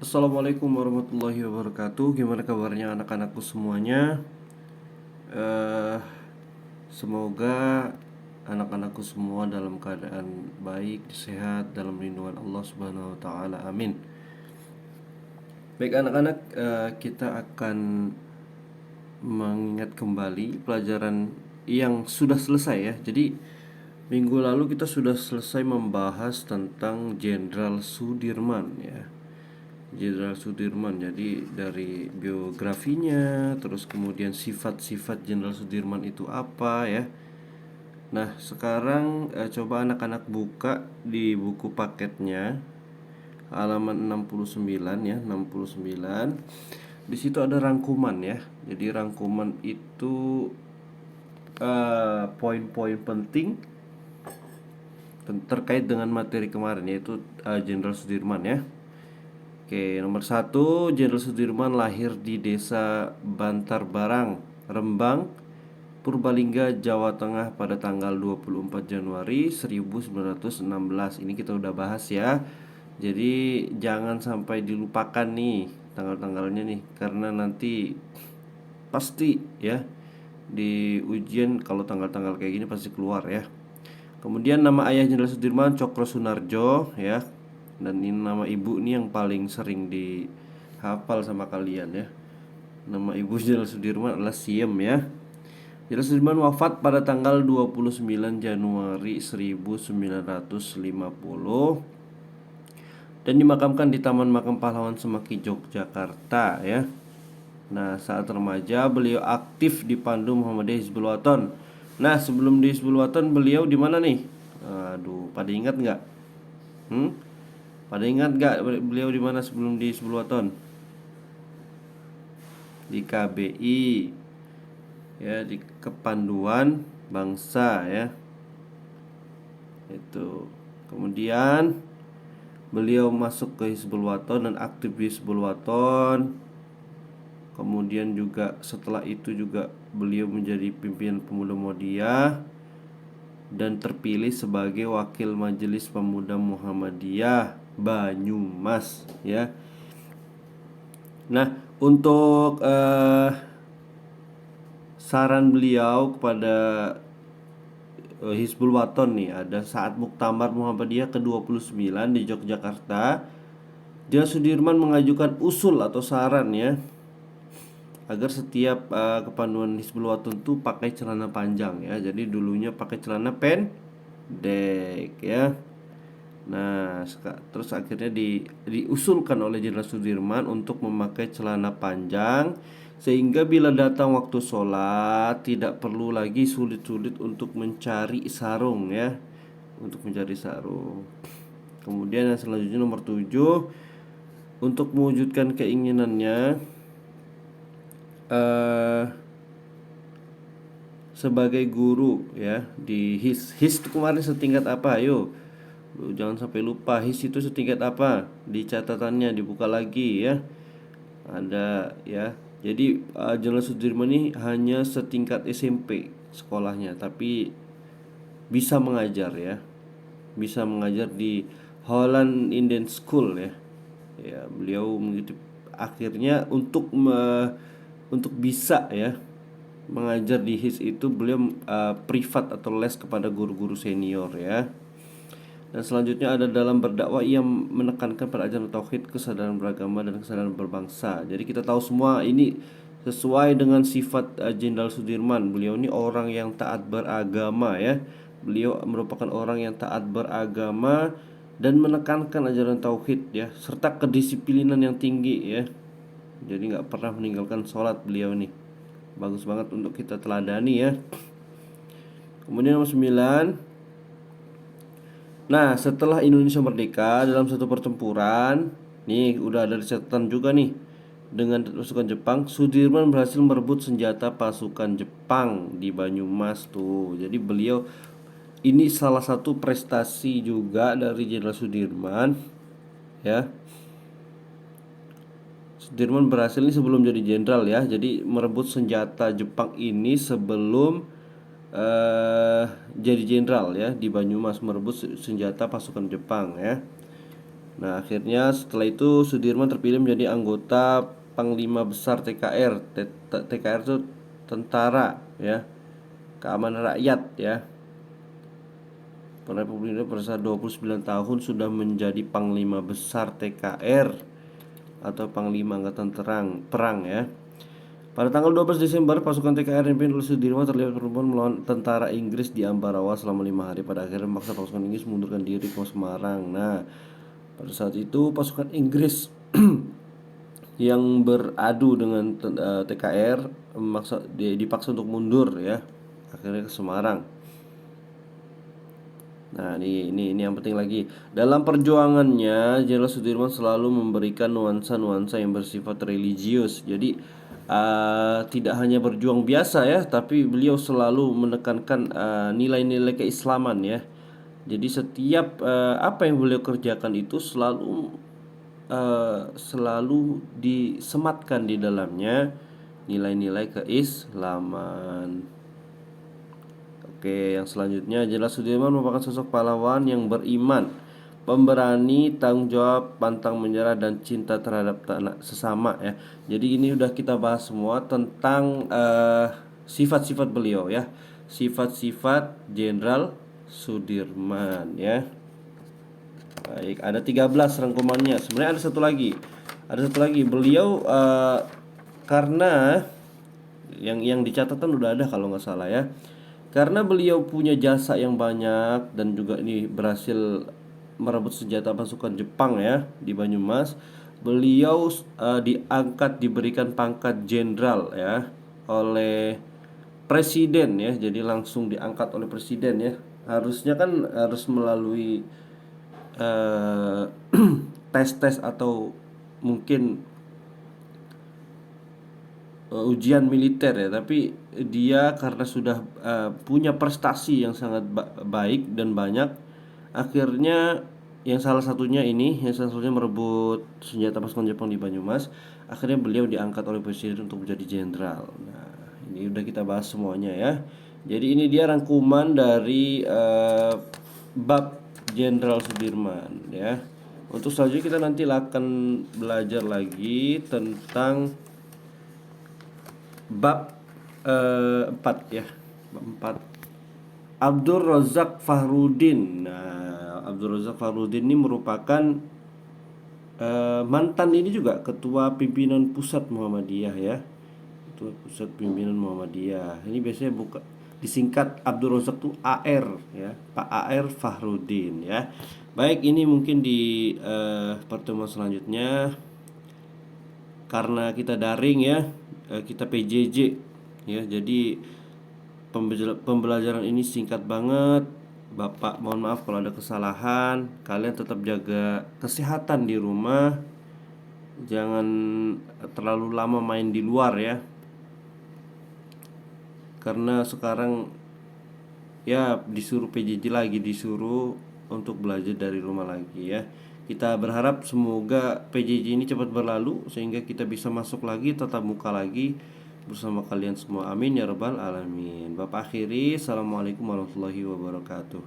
Assalamualaikum warahmatullahi wabarakatuh. Gimana kabarnya anak-anakku semuanya? Eh, Semoga anak-anakku semua dalam keadaan baik, sehat, dalam lindungan Allah Subhanahu wa taala. Amin. Baik anak-anak, kita akan mengingat kembali pelajaran yang sudah selesai ya. Jadi minggu lalu kita sudah selesai membahas tentang Jenderal Sudirman ya. Jenderal Sudirman. Jadi dari biografinya, terus kemudian sifat-sifat Jenderal Sudirman itu apa ya. Nah, sekarang coba anak-anak buka di buku paketnya halaman 69 ya, 69. Di situ ada rangkuman ya. Jadi rangkuman itu poin-poin penting terkait dengan materi kemarin, yaitu Jenderal Sudirman ya. Oke, nomor satu, Jenderal Sudirman lahir di desa Bantar Barang, Rembang, Purbalingga, Jawa Tengah pada tanggal 24 Januari 1916. Ini kita udah bahas ya. Jadi jangan sampai dilupakan nih tanggal-tanggalnya nih, karena nanti pasti ya di ujian kalau tanggal-tanggal kayak gini pasti keluar ya. Kemudian nama ayah Jenderal Sudirman Cokro Sunarjo ya. Dan ini nama ibu nih yang paling sering dihafal sama kalian ya. Nama ibu Jenderal Sudirman adalah Siem ya. Jenderal Sudirman wafat pada tanggal 29 Januari 1950 dan dimakamkan di Taman Makam Pahlawan Semaki, Yogyakarta ya. Nah, saat remaja beliau aktif di Pandu Muhammadiyah Hizbul Waton. Nah, sebelum di Hizbul Waton beliau di mana nih? Aduh, pada ingat nggak? Pada ingat nggak beliau di mana sebelum di Hizbul Waton? Di KBI, ya, di Kepanduan Bangsa ya. Itu. Kemudian beliau masuk ke Hizbul Waton dan aktif di Hizbul Waton. Kemudian juga setelah itu juga beliau menjadi pimpinan pemuda Muhammadiyah dan terpilih sebagai wakil Majelis Pemuda Muhammadiyah Banyumas ya. Nah, untuk saran beliau kepada Hizbul Waton nih, ada saat Muktamar Muhammadiyah ke-29 di Yogyakarta, Jenderal Sudirman mengajukan usul atau saran ya, agar setiap kepanduan Hizbul Waton tuh pakai celana panjang ya. Jadi dulunya pakai celana pendek ya. Nah, terus akhirnya diusulkan oleh Jenderal Sudirman untuk memakai celana panjang, sehingga bila datang waktu sholat tidak perlu lagi sulit-sulit untuk mencari sarung ya, untuk mencari sarung. Kemudian yang selanjutnya nomor 7, untuk mewujudkan keinginannya eh sebagai guru ya di his itu kemarin setingkat apa, ayo lu jangan sampai lupa. His itu setingkat apa, di catatannya dibuka lagi ya, ada ya. Jadi Jenderal Sudirman ini hanya setingkat SMP sekolahnya, tapi bisa mengajar ya, bisa mengajar di Holland Indian School ya. Ya, beliau mengikuti akhirnya untuk bisa ya mengajar di HIS itu beliau privat atau les kepada guru-guru senior ya. Dan selanjutnya ada dalam berdakwah ia menekankan pada ajaran tauhid, kesadaran beragama dan kesadaran berbangsa. Jadi kita tahu semua ini sesuai dengan sifat Jenderal Sudirman. Beliau ini orang yang taat beragama ya. Beliau merupakan orang yang taat beragama dan menekankan ajaran tauhid ya, serta kedisiplinan yang tinggi ya. Jadi nggak pernah meninggalkan sholat beliau nih. Bagus banget untuk kita teladani ya. Kemudian nomor 9. Nah, setelah Indonesia merdeka dalam satu pertempuran, nih udah ada catatan juga nih, dengan pasukan Jepang, Sudirman berhasil merebut senjata pasukan Jepang di Banyumas tuh. Jadi beliau ini salah satu prestasi juga dari Jenderal Sudirman ya. Sudirman berhasil ini sebelum jadi jenderal ya. Jadi merebut senjata Jepang ini sebelum jadi jenderal ya, di Banyumas merebut senjata pasukan Jepang ya. Nah, akhirnya setelah itu Sudirman terpilih menjadi anggota Panglima Besar TKR. TKR itu tentara ya, keamanan rakyat ya. Republik Indonesia pada 29 tahun sudah menjadi Panglima Besar TKR atau Panglima Angkatan Perang ya. Pada tanggal 12 Desember, pasukan TKR yang dipimpin oleh Sudirman terlibat pertempuran melawan tentara Inggris di Ambarawa selama 5 hari. Pada akhirnya memaksa pasukan Inggris mundurkan diri ke Semarang. Nah, pada saat itu pasukan Inggris yang beradu dengan TKR dipaksa untuk mundur ya, akhirnya ke Semarang. Nah, ini yang penting lagi. Dalam perjuangannya, Jenderal Sudirman selalu memberikan nuansa-nuansa yang bersifat religius. Jadi tidak hanya berjuang biasa ya, tapi beliau selalu menekankan nilai-nilai keislaman ya. Jadi setiap apa yang beliau kerjakan itu selalu disematkan di dalamnya nilai-nilai keislaman. Oke, yang selanjutnya, Jenderal Sudirman merupakan sosok pahlawan yang beriman, pemberani, tanggung jawab, pantang menyerah, dan cinta terhadap tanah sesama ya. Jadi ini udah kita bahas semua tentang sifat-sifat beliau ya. Sifat-sifat Jenderal Sudirman ya. Baik, ada 13 rangkumannya. Sebenarnya ada satu lagi. Ada satu lagi. Beliau karena yang dicatatan udah ada kalau nggak salah ya. Karena beliau punya jasa yang banyak dan juga ini berhasil merebut senjata pasukan Jepang ya di Banyumas. Beliau diangkat, diberikan pangkat jenderal ya oleh presiden ya. Jadi langsung diangkat oleh presiden ya. Harusnya kan harus melalui eh, tes-tes atau mungkin ujian militer ya, tapi dia karena sudah punya prestasi yang sangat baik dan banyak, akhirnya yang salah satunya merebut senjata pasukan Jepang di Banyumas, akhirnya beliau diangkat oleh presiden untuk menjadi jenderal. Nah, ini udah kita bahas semuanya ya. Jadi ini dia rangkuman dari bab Jenderal Sudirman ya. Untuk selanjutnya kita nanti akan belajar lagi tentang bab 4 ya. Bab 4. Abdul Razak Fahrudin. Nah, Abdul Razak Fahrudin ini merupakan mantan ini juga ketua pimpinan pusat Muhammadiyah ya. Ketua pusat pimpinan Muhammadiyah. Ini biasanya disingkat Abdul Razak tuh AR ya. Pak AR Fahrudin ya. Baik, ini mungkin di pertemuan selanjutnya karena kita daring ya, kita PJJ ya. Jadi pembelajaran ini singkat banget. Bapak mohon maaf kalau ada kesalahan. Kalian tetap jaga kesehatan di rumah. Jangan terlalu lama main di luar ya. Karena sekarang ya disuruh PJJ lagi, disuruh untuk belajar dari rumah lagi ya. Kita berharap semoga PJJ ini cepat berlalu sehingga kita bisa masuk lagi, tatap muka lagi bersama kalian semua. Amin ya rabbal alamin. Bapak akhiri, assalamualaikum warahmatullahi wabarakatuh.